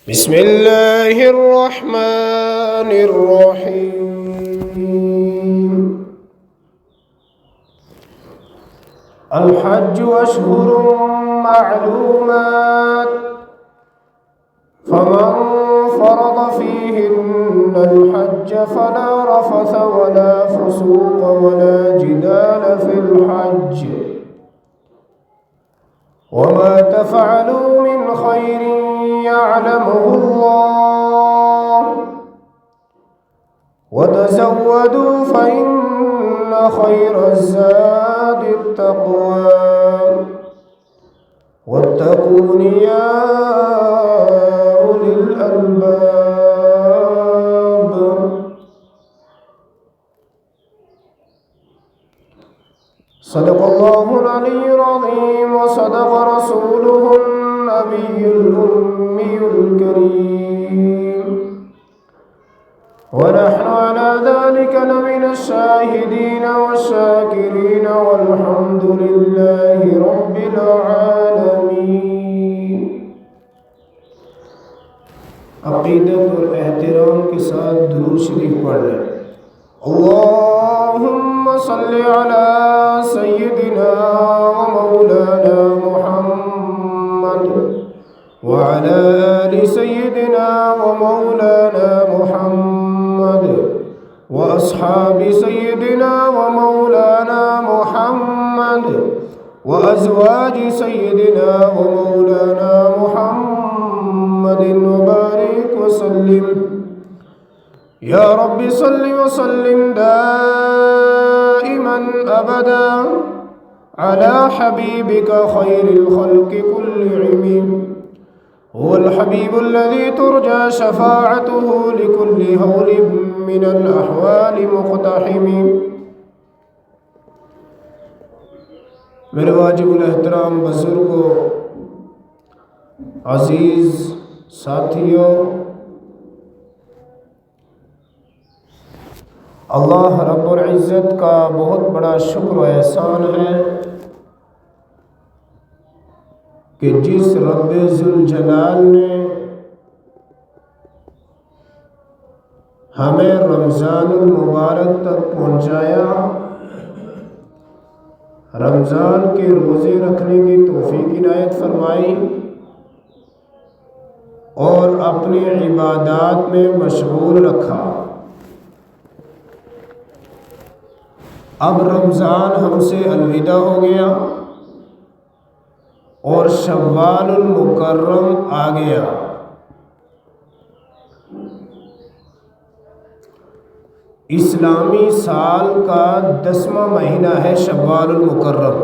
بسم الله الرحمن الرحيم. الحج أشهر معلومات فمن فرض فيهن الحج فلا رفث ولا فسوق ولا جدال في الحج وما تفعلوا من خير يعلمه الله وتزودوا فإن خير الزاد التقوى واتقون يا أولي الألباب. صدق الله العلي العظيم وصدق رسوله النبي الأمي الكريم ونحن على ذلك لمن الشاهدين والشاكرين والحمد لله رب العالمين. عقیدت اور احترام کے ساتھ درود شریف پڑھ لیں. اللهم صل على سيدنا ومولانا محمد وعلى آل سيدنا ومولانا محمد وأصحاب سيدنا ومولانا محمد وأزواج سيدنا ومولانا محمد وبارك وسلم. يا رب صل وسلم دائما أبدا على حبيبك خير الخلق كلهم. هو الحبيب الذي ترجى شفاعته لكل هول من الأحوال مقتحم. میرے واجب الاحترام بزرگوں، عزیز ساتھیوں، اللہ رب العزت کا بہت بڑا شکر و احسان ہے کہ جس رب ذوالجلال نے ہمیں رمضان المبارک تک پہنچایا، رمضان کے روزے رکھنے کی توفیق عنایت فرمائی اور اپنی عبادات میں مشغول رکھا. اب رمضان ہم سے الوداع ہو گیا اور شوال المکرم آ گیا. اسلامی سال کا 10واں مہینہ ہے شوال المکرم.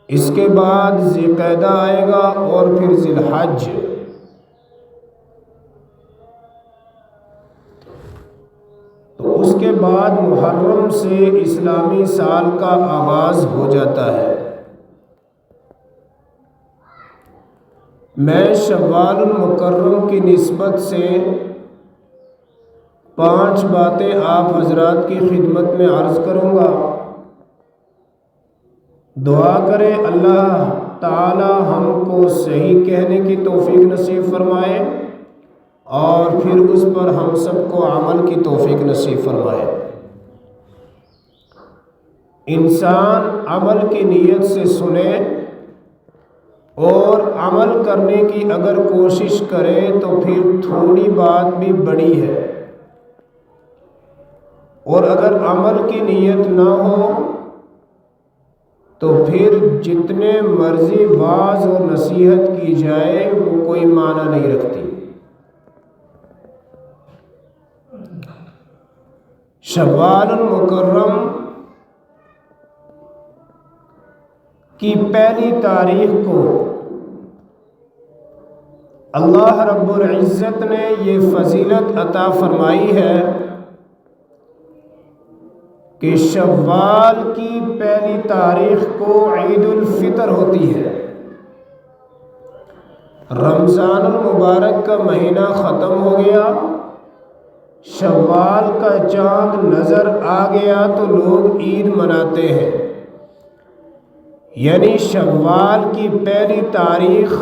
اس کے بعد ذی القعدہ آئے گا اور پھر ذی الحج. تو اس کے بعد محرم سے اسلامی سال کا آغاز ہو جاتا ہے. میں شوال المکرم کی نسبت سے 5 باتیں آپ حضرات کی خدمت میں عرض کروں گا. دعا کریں اللہ تعالی ہم کو صحیح کہنے کی توفیق نصیب فرمائے اور پھر اس پر ہم سب کو عمل کی توفیق نصیب فرمائے. انسان عمل کی نیت سے سنے اور عمل کرنے کی اگر کوشش کرے تو پھر تھوڑی بات بھی بڑی ہے، اور اگر عمل کی نیت نہ ہو تو پھر جتنے مرضی واعظ اور نصیحت کی جائے وہ کوئی معنی نہیں رکھتی. شوال المکرم کی پہلی تاریخ کو اللہ رب العزت نے یہ فضیلت عطا فرمائی ہے کہ شوال کی پہلی تاریخ کو عید الفطر ہوتی ہے. رمضان المبارک کا مہینہ ختم ہو گیا، شوال کا چاند نظر آ گیا تو لوگ عید مناتے ہیں. یعنی شوال کی پہلی تاریخ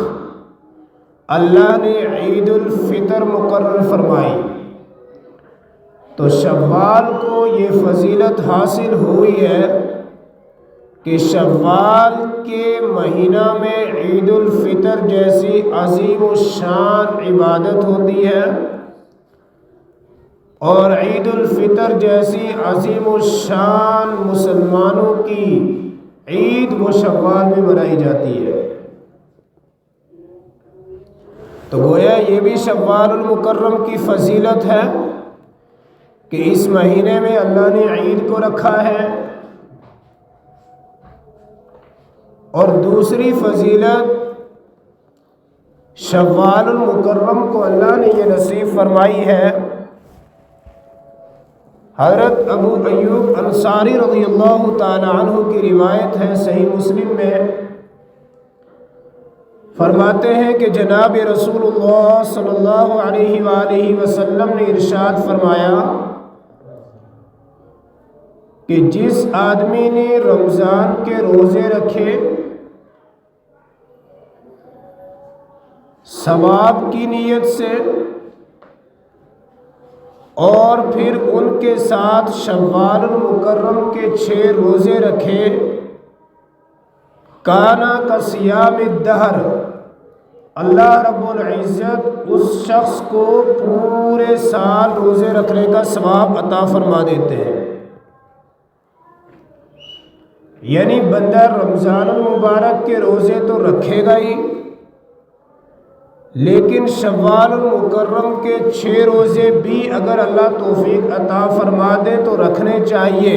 اللہ نے عید الفطر مقرر فرمائی، تو شوال کو یہ فضیلت حاصل ہوئی ہے کہ شوال کے مہینہ میں عید الفطر جیسی عظیم الشان عبادت ہوتی ہے، اور عید الفطر جیسی عظیم الشان مسلمانوں کی عید وہ شوال میں منائی جاتی ہے۔ تو گویا یہ بھی شوال المکرم کی فضیلت ہے کہ اس مہینے میں اللہ نے عید کو رکھا ہے۔ اور دوسری فضیلت، شوال المکرم کو اللہ نے یہ نصیب فرمائی ہے، حضرت ابو ایوب انصاری رضی اللہ تعالی عنہ کی روایت ہے صحیح مسلم میں، فرماتے ہیں کہ جناب رسول اللہ صلی اللہ علیہ وآلہ وسلم نے ارشاد فرمایا کہ جس آدمی نے رمضان کے روزے رکھے ثواب کی نیت سے، اور پھر ان کے ساتھ شوال المکرم کے 6 روزے رکھے، کانا کصیام الدہر، اللہ رب العزت اس شخص کو پورے سال روزے رکھنے کا ثواب عطا فرما دیتے ہیں۔ یعنی بندہ رمضان المبارک کے روزے تو رکھے گا ہی، لیکن شوال المکرم کے 6 روزے بھی اگر اللہ توفیق عطا فرما دے تو رکھنے چاہیے،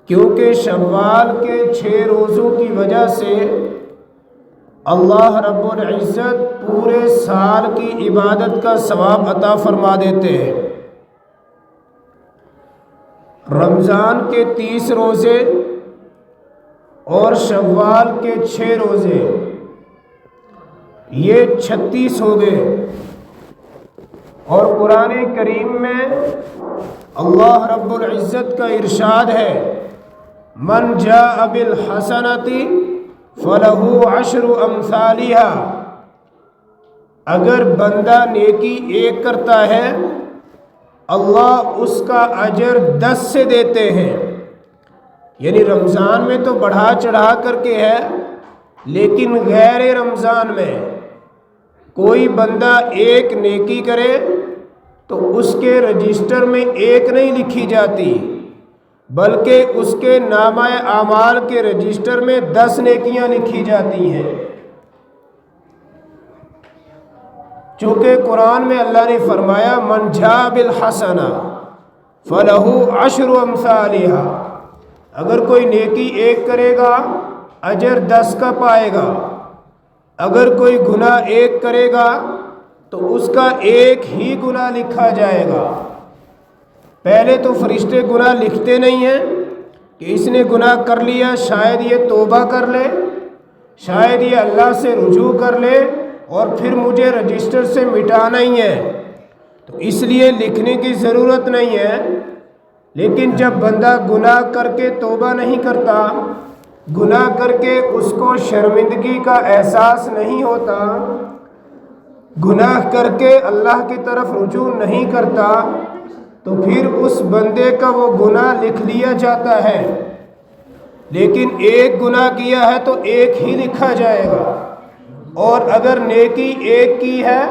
کیونکہ شوال کے 6 روزوں کی وجہ سے اللہ رب العزت پورے سال کی عبادت کا ثواب عطا فرما دیتے ہیں۔ رمضان کے 30 روزے اور شوال کے 6 روزے، یہ 36 ہو گئے۔ اور قرآن کریم میں اللہ رب العزت کا ارشاد ہے، من جاء بالحسنۃ فلہ 10 امثالها، اگر بندہ نیکی ایک کرتا ہے اللہ اس کا اجر 10 سے دیتے ہیں۔ یعنی رمضان میں تو بڑھا چڑھا کر کے ہے، لیکن غیر رمضان میں کوئی بندہ ایک نیکی کرے تو اس کے رجسٹر میں 1 نہیں لکھی جاتی، بلکہ اس کے نامہ اعمال کے رجسٹر میں 10 نیکیاں لکھی جاتی ہیں۔ چونکہ قرآن میں اللہ نے فرمایا من جاء بالحسنہ فلہ 10 امثالها، اگر کوئی نیکی ایک کرے گا اجر 10 کا پائے گا، اگر کوئی گناہ ایک کرے گا تو اس کا 1 ہی گناہ لکھا جائے گا۔ پہلے تو فرشتے گناہ لکھتے نہیں ہیں کہ اس نے گناہ کر لیا، شاید یہ توبہ کر لے، شاید یہ اللہ سے رجوع کر لے اور پھر مجھے رجسٹر سے مٹانا ہی ہے، تو اس لیے لکھنے کی ضرورت نہیں ہے۔ لیکن جب بندہ گناہ کر کے توبہ نہیں کرتا، گناہ کر کے اس کو شرمندگی کا احساس نہیں ہوتا، گناہ کر کے اللہ کی طرف رجوع نہیں کرتا، تو پھر اس بندے کا وہ گناہ لکھ لیا جاتا ہے، لیکن ایک گناہ کیا ہے تو 1 ہی لکھا جائے گا، اور اگر نیکی ایک کی ہے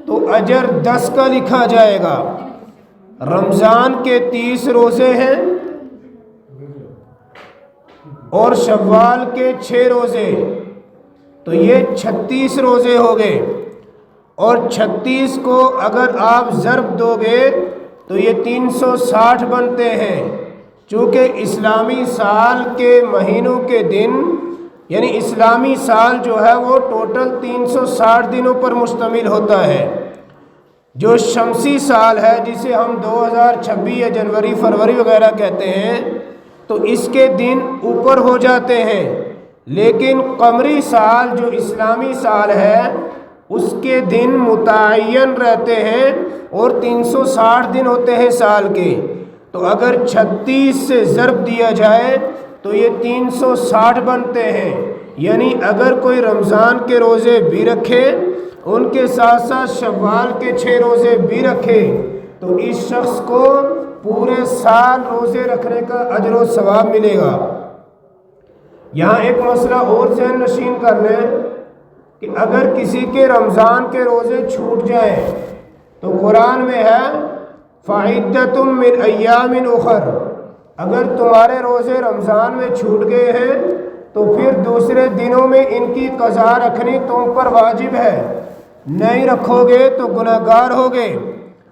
تو اجر 10 کا لکھا جائے گا۔ رمضان کے 30 روزے ہیں اور شوال کے 6 روزے، تو یہ 36 روزے ہو گئے، اور 36 کو اگر آپ ضرب دو گے تو یہ 360 بنتے ہیں، چونکہ اسلامی سال کے مہینوں کے دن، یعنی اسلامی سال جو ہے وہ ٹوٹل 360 دنوں پر مشتمل ہوتا ہے۔ جو شمسی سال ہے جسے ہم 2026 یا جنوری فروری وغیرہ کہتے ہیں، تو اس کے دن اوپر ہو جاتے ہیں، لیکن قمری سال جو اسلامی سال ہے اس کے دن متعین رہتے ہیں اور 360 دن ہوتے ہیں سال کے۔ تو اگر 36 سے ضرب دیا جائے تو یہ 360 بنتے ہیں۔ یعنی اگر کوئی رمضان کے روزے بھی رکھے، ان کے ساتھ ساتھ شوال کے 6 روزے بھی رکھے، تو اس شخص کو پورے سال روزے رکھنے کا اجر و ثواب ملے گا۔ یہاں ایک مسئلہ اور ذہن نشین کر لیں کہ اگر کسی کے رمضان کے روزے چھوٹ جائیں تو قرآن میں ہے فَعِدَّةٌ مِّنْ أَيَّامٍ أُخَرَ، اگر تمہارے روزے رمضان میں چھوٹ گئے ہیں تو پھر دوسرے دنوں میں ان کی قضا رکھنی تم پر واجب ہے، نہیں رکھو گے تو گناہگار ہوگے۔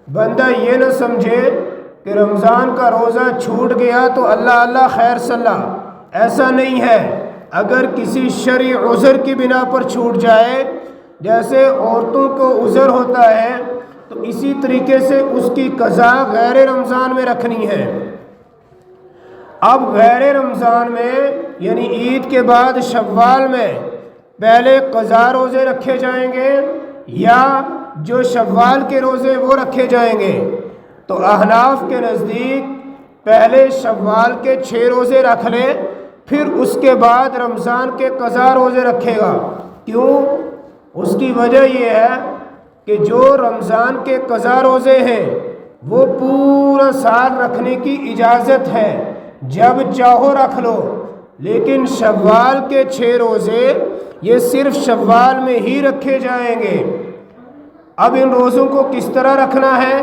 بندہ یہ نہ سمجھے کہ رمضان کا روزہ چھوٹ گیا تو اللہ اللہ خیر صلاح، ایسا نہیں ہے۔ اگر کسی شرعی عذر کی بنا پر چھوٹ جائے، جیسے عورتوں کو عذر ہوتا ہے، تو اسی طریقے سے اس کی قضا غیر رمضان میں رکھنی ہے۔ اب غیر رمضان میں یعنی عید کے بعد شوال میں پہلے قضا روزے رکھے جائیں گے یا جو شوال کے روزے وہ رکھے جائیں گے؟ تو احناف کے نزدیک پہلے شوال کے 6 روزے رکھ لے، پھر اس کے بعد رمضان کے قضا روزے رکھے گا۔ کیوں؟ اس کی وجہ یہ ہے کہ جو رمضان کے قضا روزے ہیں وہ پورا سال رکھنے کی اجازت ہے، جب چاہو رکھ لو، لیکن شوال کے 6 روزے یہ صرف شوال میں ہی رکھے جائیں گے۔ اب ان روزوں کو کس طرح رکھنا ہے؟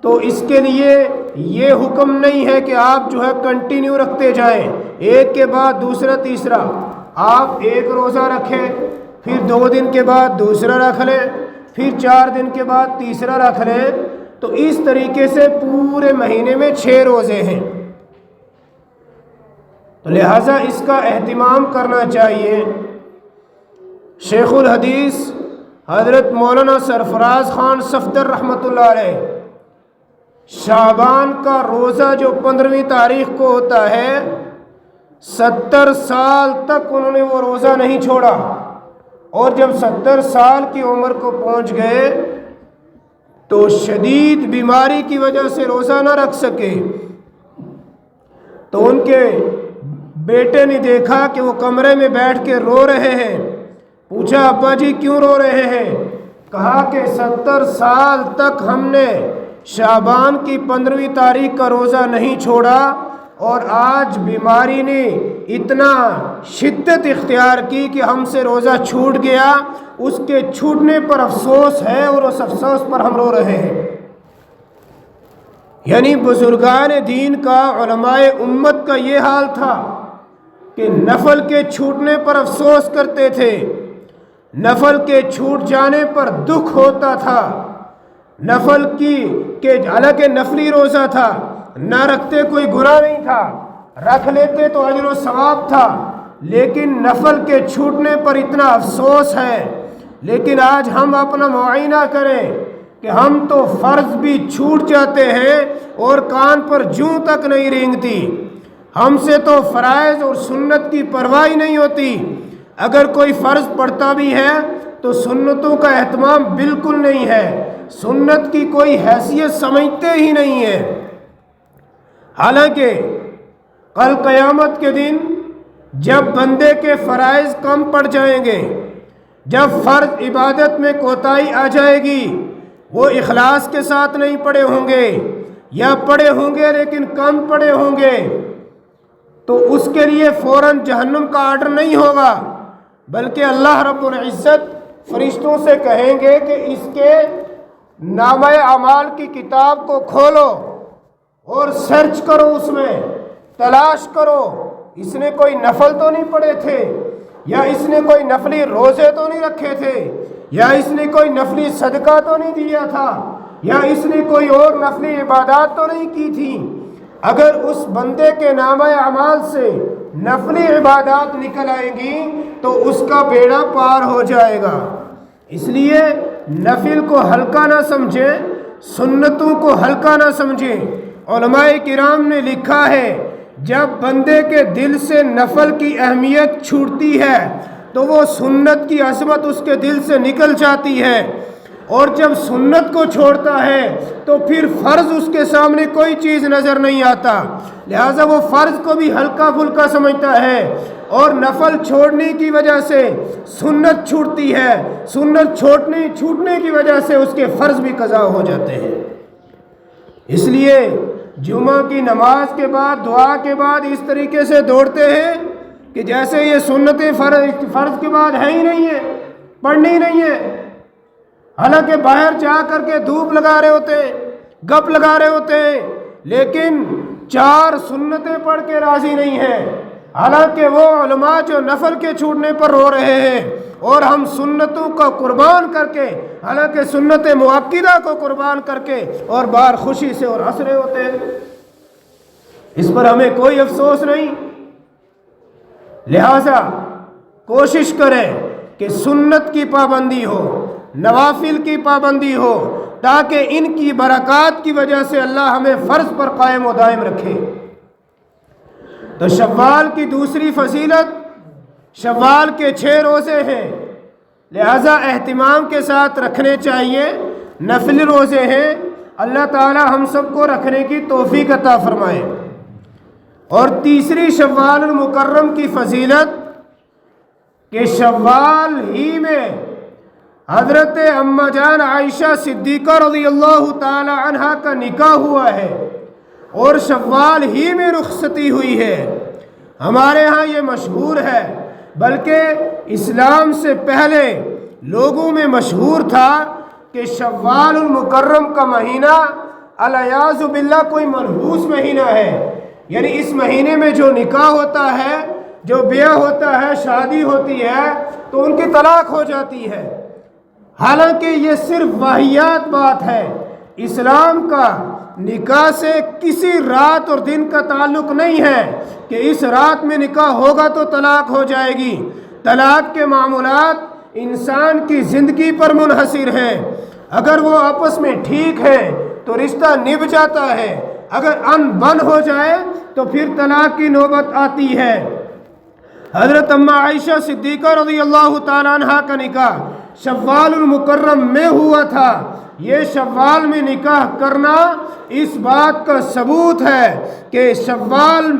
تو اس کے لیے یہ حکم نہیں ہے کہ آپ جو ہے کنٹینیو رکھتے جائیں، ایک کے بعد دوسرا تیسرا۔ آپ ایک روزہ رکھیں، پھر 2 دن کے بعد دوسرا رکھ لیں، پھر 4 دن کے بعد تیسرا رکھ لیں، تو اس طریقے سے پورے مہینے میں 6 روزے ہیں۔ تو لہٰذا اس کا اہتمام کرنا چاہیے۔ شیخ الحدیث حضرت مولانا سرفراز خان صفدر رحمۃ اللہ علیہ شعبان کا روزہ جو 15ویں تاریخ کو ہوتا ہے، 70 سال تک انہوں نے وہ روزہ نہیں چھوڑا، اور جب 70 سال کی عمر کو پہنچ گئے تو شدید بیماری کی وجہ سے روزہ نہ رکھ سکے، تو ان کے بیٹے نے دیکھا کہ وہ کمرے میں بیٹھ کے رو رہے ہیں۔ پوچھا ابا جی کیوں رو رہے ہیں؟ کہا کہ 70 سال تک ہم نے شعبان کی 15ویں تاریخ کا روزہ نہیں چھوڑا، اور آج بیماری نے اتنا شدت اختیار کی کہ ہم سے روزہ چھوٹ گیا، اس کے چھوٹنے پر افسوس ہے اور اس افسوس پر ہم رو رہے ہیں۔ یعنی بزرگان دین کا، علماء امت کا یہ حال تھا کہ نفل کے چھوٹنے پر افسوس کرتے تھے، نفل کے چھوٹ جانے پر دکھ ہوتا تھا، نفل کی کہ حالانکہ نفلی روزہ تھا، نہ رکھتے کوئی گناہ نہیں تھا، رکھ لیتے تو اجر و ثواب تھا، لیکن نفل کے چھوٹنے پر اتنا افسوس ہے۔ لیکن آج ہم اپنا معائنہ کریں کہ ہم تو فرض بھی چھوٹ جاتے ہیں اور کان پر جوں تک نہیں رینگتی، ہم سے تو فرائض اور سنت کی پرواہ نہیں ہوتی۔ اگر کوئی فرض پڑھتا بھی ہے تو سنتوں کا اہتمام بالکل نہیں ہے، سنت کی کوئی حیثیت سمجھتے ہی نہیں ہے۔ حالانکہ کل قیامت کے دن جب بندے کے فرائض کم پڑ جائیں گے، جب فرض عبادت میں کوتاہی آ جائے گی، وہ اخلاص کے ساتھ نہیں پڑے ہوں گے یا پڑے ہوں گے لیکن کم پڑے ہوں گے، تو اس کے لیے فوراً جہنم کا آرڈر نہیں ہوگا، بلکہ اللہ رب العزت فرشتوں سے کہیں گے کہ اس کے نامہ اعمال کی کتاب کو کھولو اور سرچ کرو، اس میں تلاش کرو، اس نے کوئی نفل تو نہیں پڑھے تھے، یا اس نے کوئی نفلی روزے تو نہیں رکھے تھے، یا اس نے کوئی نفلی صدقہ تو نہیں دیا تھا، یا اس نے کوئی اور نفلی عبادات تو نہیں کی تھی۔ اگر اس بندے کے نامہ اعمال سے نفلی عبادات نکل آئیں گی تو اس کا بیڑا پار ہو جائے گا۔ اس لیے نفل کو ہلکا نہ سمجھیں، سنتوں کو ہلکا نہ سمجھیں۔ علماء کرام نے لکھا ہے جب بندے کے دل سے نفل کی اہمیت چھوٹتی ہے تو وہ سنت کی عظمت اس کے دل سے نکل جاتی ہے۔ اور جب سنت کو چھوڑتا ہے تو پھر فرض اس کے سامنے کوئی چیز نظر نہیں آتا، لہٰذا وہ فرض کو بھی ہلکا پھلکا سمجھتا ہے، اور نفل چھوڑنے کی وجہ سے سنت چھوٹتی ہے، سنت چھوٹنے کی وجہ سے اس کے فرض بھی قضا ہو جاتے ہیں۔ اس لیے جمعہ کی نماز کے بعد دعا کے بعد اس طریقے سے دوڑتے ہیں کہ جیسے یہ سنتیں فرض کے بعد ہے ہی نہیں ہے، پڑھنی ہی نہیں ہے، حالانکہ باہر جا کر کے دھوپ لگا رہے ہوتے ہیں، گپ لگا رہے ہوتے ہیں، لیکن 4 سنتیں پڑھ کے راضی نہیں ہیں، حالانکہ وہ علماء جو نفل کے چھوٹنے پر رو رہے ہیں، اور ہم سنتوں کو قربان کر کے، حالانکہ سنت مؤکدہ کو قربان کر کے اور باہر خوشی سے اور ہنس رہے ہوتے ہیں۔ اس پر ہمیں کوئی افسوس نہیں، لہذا کوشش کریں کہ سنت کی پابندی ہو، نوافل کی پابندی ہو، تاکہ ان کی برکات کی وجہ سے اللہ ہمیں فرض پر قائم و دائم رکھے۔ تو شوال کی دوسری فضیلت، شوال کے 6 روزے ہیں، لہذا اہتمام کے ساتھ رکھنے چاہیے، نفلی روزے ہیں، اللہ تعالی ہم سب کو رکھنے کی توفیق عطا فرمائے۔ اور تیسری شوال المکرم کی فضیلت کہ شوال ہی میں حضرت اماں جان عائشہ صدیقہ رضی اللہ تعالی عنہا کا نکاح ہوا ہے، اور شوال ہی میں رخصتی ہوئی ہے۔ ہمارے ہاں یہ مشہور ہے، بلکہ اسلام سے پہلے لوگوں میں مشہور تھا کہ شوال المکرم کا مہینہ الیاذ باللہ کوئی منحوس مہینہ ہے، یعنی اس مہینے میں جو نکاح ہوتا ہے، جو بیاہ ہوتا ہے، شادی ہوتی ہے، تو ان کی طلاق ہو جاتی ہے۔ حالانکہ یہ صرف واہیات بات ہے، اسلام کا نکاح سے کسی رات اور دن کا تعلق نہیں ہے کہ اس رات میں نکاح ہوگا تو طلاق ہو جائے گی۔ طلاق کے معاملات انسان کی زندگی پر منحصر ہیں، اگر وہ آپس میں ٹھیک ہے تو رشتہ نبھ جاتا ہے، اگر ان بن ہو جائے تو پھر طلاق کی نوبت آتی ہے۔ حضرت اماں عائشہ صدیقہ رضی اللہ تعالیٰ عنہ کا نکاح شوال المکرم میں ہوا تھا۔ یہ شوال میں نکاح کرنا اس بات کا ثبوت ہے کہ شوال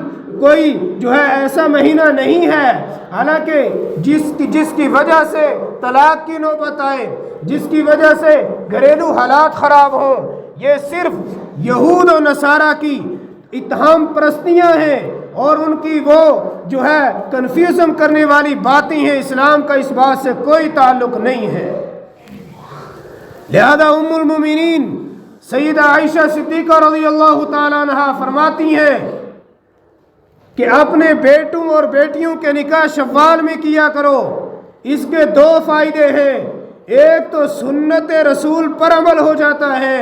کوئی جو ہے ایسا مہینہ نہیں ہے، حالانکہ جس کی وجہ سے طلاق کی نوبت آئے، جس کی وجہ سے گھریلو حالات خراب ہوں، یہ صرف یہود و نصارہ کی اتہام پرستیاں ہیں، اور ان کی وہ جو ہے کنفیوژن کرنے والی باتیں ہیں، اسلام کا اس بات سے کوئی تعلق نہیں ہے۔ لہذا ام المومنین سیدہ عائشہ صدیقہ رضی اللہ تعالیٰ عنہا فرماتی ہیں کہ اپنے بیٹوں اور بیٹیوں کے نکاح شوال میں کیا کرو۔ اس کے 2 فائدے ہیں، ایک تو سنت رسول پر عمل ہو جاتا ہے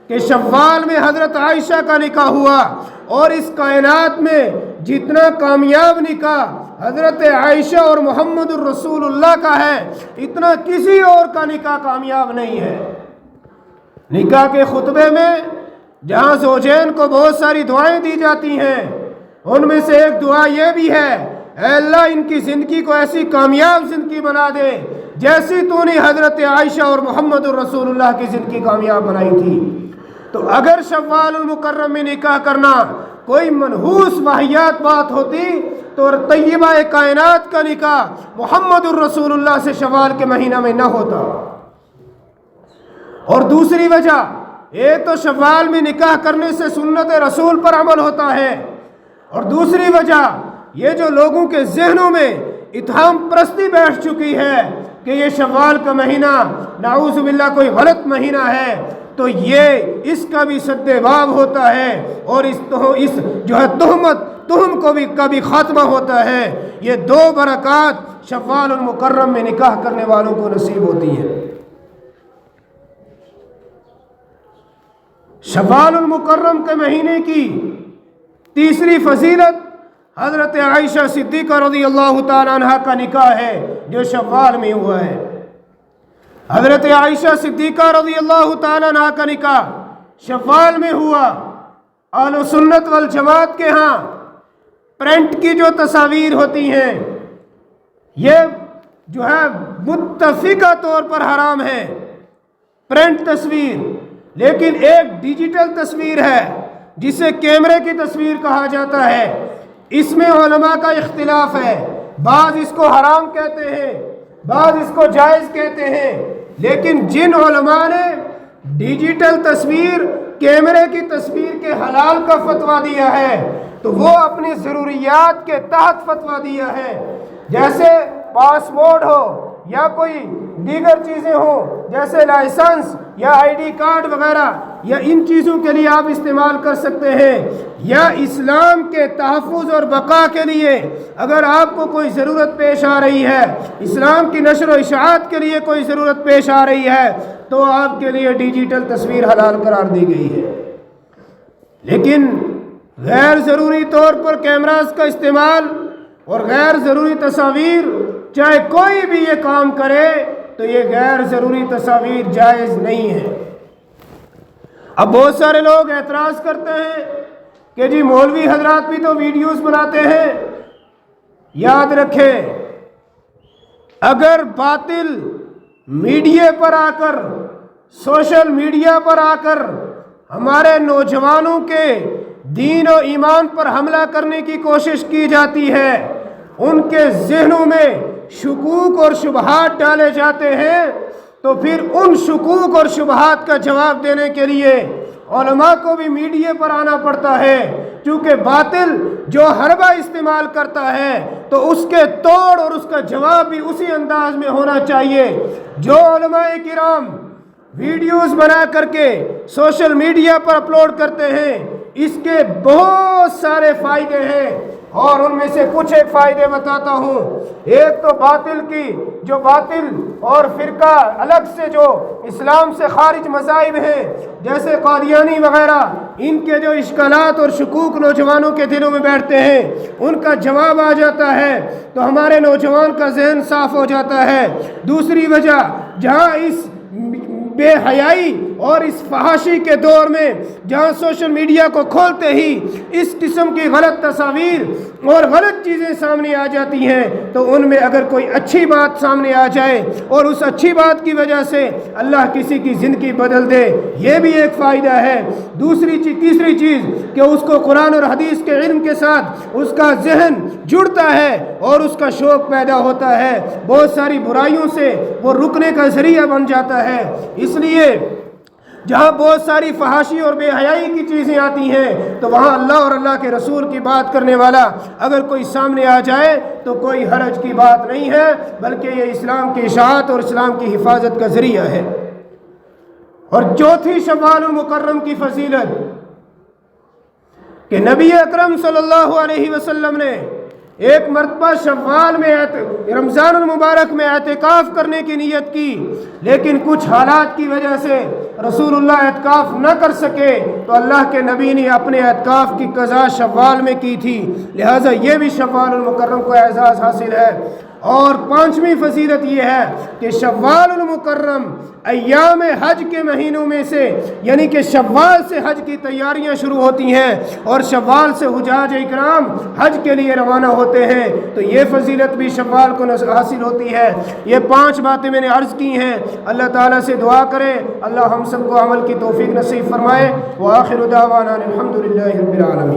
کہ شوال میں حضرت عائشہ کا نکاح ہوا، اور اس کائنات میں جتنا کامیاب نکاح حضرت عائشہ اور محمد الرسول اللہ کا ہے، اتنا کسی اور کا نکاح کامیاب نہیں ہے۔ نکاح کے خطبے میں جہاں زوجین کو بہت ساری دعائیں دی جاتی ہیں، ان میں سے ایک دعا یہ بھی ہے، اے اللہ ان کی زندگی کو ایسی کامیاب زندگی بنا دے جیسی تو نے حضرت عائشہ اور محمد الرسول اللہ کی زندگی کامیاب بنائی تھی۔ تو اگر شوال المکرم میں نکاح کرنا کوئی منحوس واہیات بات ہوتی تو طیبہ کائنات کا نکاح محمد الرسول اللہ سے شوال کے مہینہ میں نہ ہوتا۔ اور دوسری وجہ، ایک تو شوال میں نکاح کرنے سے سنت رسول پر عمل ہوتا ہے، اور دوسری وجہ یہ جو لوگوں کے ذہنوں میں اتہام پرستی بیٹھ چکی ہے کہ یہ شوال کا مہینہ نعوذ باللہ کوئی غلط مہینہ ہے، تو یہ اس کا بھی سد باب ہوتا ہے، اور اس جو ہے تہم کو بھی کا بھی خاتمہ ہوتا ہے۔ یہ 2 برکات شوال المکرم میں نکاح کرنے والوں کو نصیب ہوتی ہیں۔ شوال المکرم کے مہینے کی تیسری فضیلت حضرت عائشہ صدیقہ رضی اللہ تعالیٰ عنہ کا نکاح ہے جو شوال میں ہوا ہے۔ حضرت عائشہ صدیقہ رضی اللہ تعالیٰ عنہ کا نکاح شوال میں ہوا۔ اہل سنت والجماعت کے ہاں پرنٹ کی جو تصاویر ہوتی ہیں یہ جو ہے متفقہ طور پر حرام ہے، پرنٹ تصویر، لیکن ایک ڈیجیٹل تصویر ہے جسے کیمرے کی تصویر کہا جاتا ہے۔ اس میں علماء کا اختلاف ہے، بعض اس کو حرام کہتے ہیں، بعض اس کو جائز کہتے ہیں، لیکن جن علماء نے ڈیجیٹل تصویر کیمرے کی تصویر کے حلال کا فتویٰ دیا ہے تو وہ اپنی ضروریات کے تحت فتویٰ دیا ہے، جیسے پاسپورٹ ہو یا کوئی دیگر چیزیں ہوں جیسے لائسنس یا آئی ڈی کارڈ وغیرہ، یا ان چیزوں کے لیے آپ استعمال کر سکتے ہیں، یا اسلام کے تحفظ اور بقا کے لیے اگر آپ کو کوئی ضرورت پیش آ رہی ہے، اسلام کی نشر و اشاعت کے لیے کوئی ضرورت پیش آ رہی ہے تو آپ کے لیے ڈیجیٹل تصویر حلال قرار دی گئی ہے۔ لیکن غیر ضروری طور پر کیمراز کا استعمال اور غیر ضروری تصاویر، چاہے کوئی بھی یہ کام کرے تو یہ غیر ضروری تصاویر جائز نہیں ہے۔ اب بہت سارے لوگ اعتراض کرتے ہیں کہ جی مولوی حضرات بھی تو ویڈیوز بناتے ہیں۔ یاد رکھیں، اگر باطل میڈیا پر آ کر، سوشل میڈیا پر آ کر ہمارے نوجوانوں کے دین و ایمان پر حملہ کرنے کی کوشش کی جاتی ہے، ان کے ذہنوں میں شکوک اور شبہات ڈالے جاتے ہیں، تو پھر ان شکوک اور شبہات کا جواب دینے کے لیے علماء کو بھی میڈیا پر آنا پڑتا ہے، کیونکہ باطل جو حربہ استعمال کرتا ہے تو اس کے توڑ اور اس کا جواب بھی اسی انداز میں ہونا چاہیے۔ جو علماء کرام ویڈیوز بنا کر کے سوشل میڈیا پر اپلوڈ کرتے ہیں، اس کے بہت سارے فائدے ہیں، اور ان میں سے کچھ ایک فائدے بتاتا ہوں۔ ایک تو باطل کی جو باطل اور فرقہ الگ سے جو اسلام سے خارج مذاہب ہیں جیسے قادیانی وغیرہ، ان کے جو اشکالات اور شکوک نوجوانوں کے دلوں میں بیٹھتے ہیں، ان کا جواب آ جاتا ہے تو ہمارے نوجوان کا ذہن صاف ہو جاتا ہے۔ دوسری وجہ، جہاں اس بے حیائی اور اس فحاشی کے دور میں جہاں سوشل میڈیا کو کھولتے ہی اس قسم کی غلط تصاویر اور غلط چیزیں سامنے آ جاتی ہیں، تو ان میں اگر کوئی اچھی بات سامنے آ جائے اور اس اچھی بات کی وجہ سے اللہ کسی کی زندگی بدل دے، یہ بھی ایک فائدہ ہے۔ تیسری چیز کہ اس کو قرآن اور حدیث کے علم کے ساتھ اس کا ذہن جڑتا ہے اور اس کا شوق پیدا ہوتا ہے، بہت ساری برائیوں سے وہ رکنے کا ذریعہ بن جاتا ہے۔ اس لیے جہاں بہت ساری فحاشی اور بے حیائی کی چیزیں آتی ہیں تو وہاں اللہ اور اللہ کے رسول کی بات کرنے والا اگر کوئی سامنے آ جائے تو کوئی حرج کی بات نہیں ہے، بلکہ یہ اسلام کی اشاعت اور اسلام کی حفاظت کا ذریعہ ہے۔ اور چوتھی شوال المکرم کی فضیلت کہ نبی اکرم صلی اللہ علیہ وسلم نے ایک مرتبہ شوال میں رمضان المبارک میں اعتکاف کرنے کی نیت کی، لیکن کچھ حالات کی وجہ سے رسول اللہ اعتکاف نہ کر سکے تو اللہ کے نبی نے اپنے اعتکاف کی قضا شوال میں کی تھی، لہٰذا یہ بھی شوال المکرم کو اعزاز حاصل ہے۔ اور پانچویں فضیلت یہ ہے کہ شوال المکرم ایام حج کے مہینوں میں سے، یعنی کہ شوال سے حج کی تیاریاں شروع ہوتی ہیں اور شوال سے حجاج اکرام حج کے لیے روانہ ہوتے ہیں، تو یہ فضیلت بھی شوال کو حاصل ہوتی ہے۔ یہ 5 باتیں میں نے عرض کی ہیں۔ اللہ تعالیٰ سے دعا کریں اللہ ہم سب کو عمل کی توفیق نصیب فرمائے۔ وآخر دعوانا الحمدللہ رب العالمین۔